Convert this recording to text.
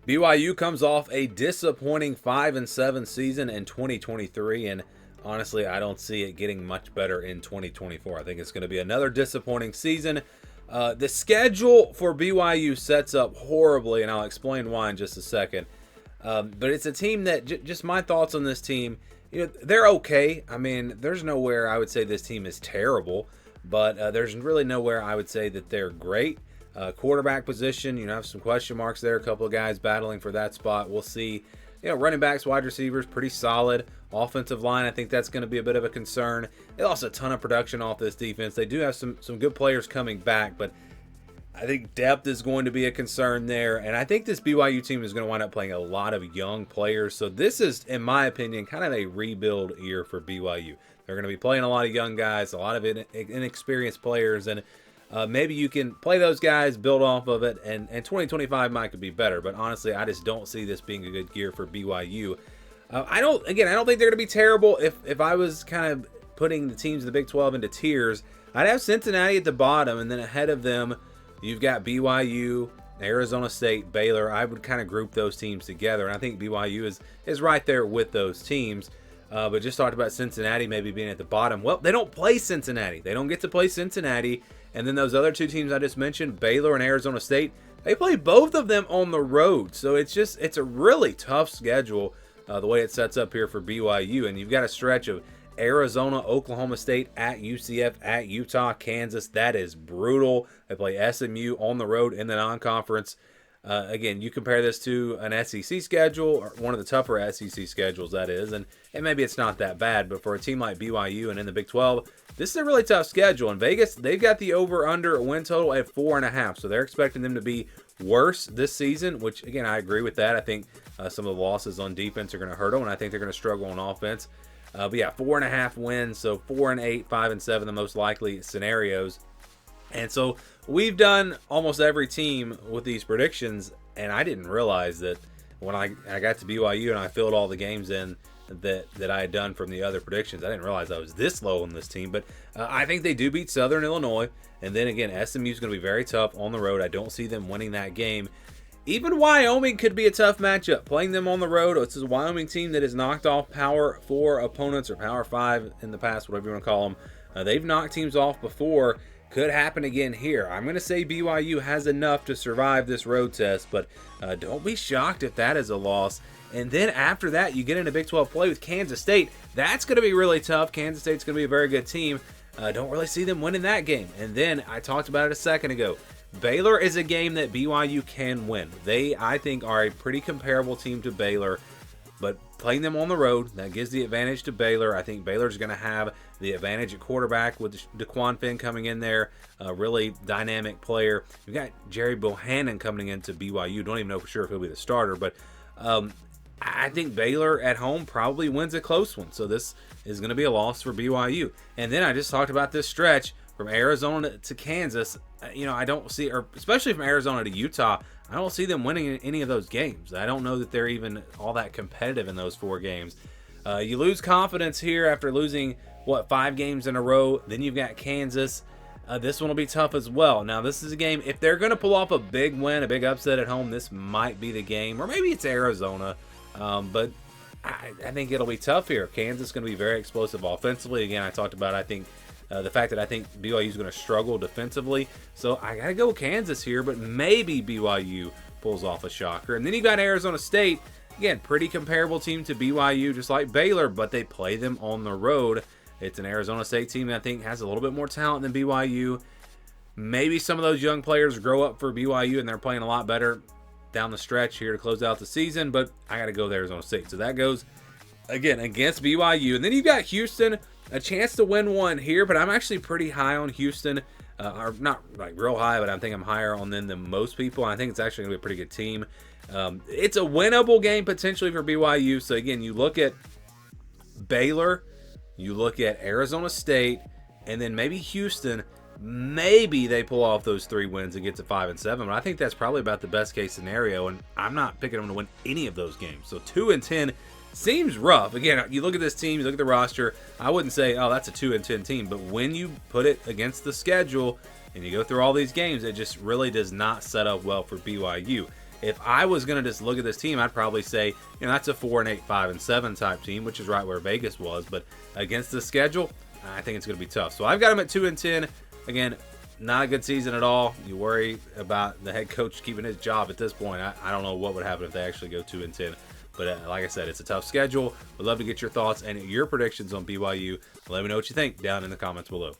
BYU comes off a disappointing 5-7 season in 2023, and honestly, I don't see it getting much better in 2024. I think it's going to be another disappointing season. The schedule for BYU sets up horribly, and I'll explain why in just a second. But it's a team that, just my thoughts on this team, they're okay. I mean, there's nowhere I would say this team is terrible, but there's really nowhere I would say that they're great. Quarterback position, have some question marks there. A couple of guys battling for that spot. We'll see. Running backs, wide receivers, pretty solid. Offensive line, I think that's going to be a bit of a concern. They lost a ton of production off this defense. They do have some good players coming back, but I think depth is going to be a concern there. And I think this BYU team is going to wind up playing a lot of young players. So this is, in my opinion, kind of a rebuild year for BYU. They're going to be playing a lot of young guys, a lot of inexperienced players, and maybe you can play those guys, build off of it, and 2025 might be better. But honestly, I just don't see this being a good year for BYU. I don't think they're going to be terrible. If I was kind of putting the teams in the Big 12 into tiers, I'd have Cincinnati at the bottom, and then ahead of them, you've got BYU, Arizona State, Baylor. I would kind of group those teams together, and I think BYU is right there with those teams. But just talked about Cincinnati maybe being at the bottom. Well, they don't play Cincinnati. They don't get to play Cincinnati. And then those other two teams I just mentioned, Baylor and Arizona State, they play both of them on the road. So it's a really tough schedule the way it sets up here for BYU. And you've got a stretch of Arizona, Oklahoma State, at UCF, at Utah, Kansas. That is brutal. They play SMU on the road in the non-conference. Again, you compare this to an SEC schedule, or one of the tougher SEC schedules, that is, and maybe it's not that bad, but for a team like BYU and in the Big 12, this is a really tough schedule. In Vegas, they've got the over-under win total at 4.5, so they're expecting them to be worse this season, which, again, I agree with that. I think some of the losses on defense are going to hurt them, and I think they're going to struggle on offense. But yeah, 4.5 wins, so 4-8, 5-7, the most likely scenarios. And so we've done almost every team with these predictions, and I didn't realize that when I got to BYU and I filled all the games in that I had done from the other predictions, I didn't realize I was this low on this team. But I think they do beat Southern Illinois, and then again, SMU is going to be very tough on the road. I don't see them winning that game. Even Wyoming could be a tough matchup. Playing them on the road, it's a Wyoming team that has knocked off Power 4 opponents, or Power 5 in the past, whatever you want to call them. They've knocked teams off before. Could happen again here. I'm going to say BYU has enough to survive this road test, but don't be shocked if that is a loss. And then after that, you get into Big 12 play with Kansas State. That's going to be really tough. Kansas State's going to be a very good team. Don't really see them winning that game. And then I talked about it a second ago. Baylor is a game that BYU can win. They, I think, are a pretty comparable team to Baylor, but playing them on the road, that gives the advantage to Baylor. I think Baylor's going to have the advantage at quarterback with DeQuan Finn coming in there, a really dynamic player. We've got Jerry Bohannon coming into BYU. Don't even know for sure if he'll be the starter, but I think Baylor at home probably wins a close one. So this is going to be a loss for BYU. And then I just talked about this stretch from Arizona to Kansas. I don't see, or especially from Arizona to Utah, I don't see them winning any of those games. I don't know that they're even all that competitive in those 4 games. You lose confidence here after losing, 5 games in a row. Then you've got Kansas. This one will be tough as well. Now, this is a game, if they're going to pull off a big win, a big upset at home, this might be the game. Or maybe it's Arizona. But I think it'll be tough here. Kansas is going to be very explosive offensively. Again, I talked about, I think, the fact that I think BYU is going to struggle defensively. So I got to go with Kansas here, but maybe BYU pulls off a shocker. And then you got Arizona State. Again, pretty comparable team to BYU, just like Baylor, but they play them on the road. It's an Arizona State team that I think has a little bit more talent than BYU. Maybe some of those young players grow up for BYU and they're playing a lot better down the stretch here to close out the season, but I got to go with Arizona State. So that goes, again, against BYU. And then you've got Houston, a chance to win one here, but I'm actually pretty high on Houston. Or not like real high, but I think I'm higher on them than most people. I think it's actually going to be a pretty good team. It's a winnable game potentially for BYU. So again, you look at Baylor, you look at Arizona State, and then maybe Houston. Maybe they pull off those 3 wins and get to 5-7. But I think that's probably about the best case scenario, and I'm not picking them to win any of those games. So 2-10 seems rough. Again, you look at this team, you look at the roster, I wouldn't say, oh, that's a 2-10 team. But when you put it against the schedule and you go through all these games, it just really does not set up well for BYU. if I was going to just look at this team, I'd probably say, that's a 4-8, 5-7 type team, which is right where Vegas was. But against the schedule, I think it's going to be tough. So I've got them at 2-10. Again, not a good season at all. You worry about the head coach keeping his job at this point. I don't know what would happen if they actually go 2-10. But like I said, it's a tough schedule. We'd love to get your thoughts and your predictions on BYU. Let me know what you think down in the comments below.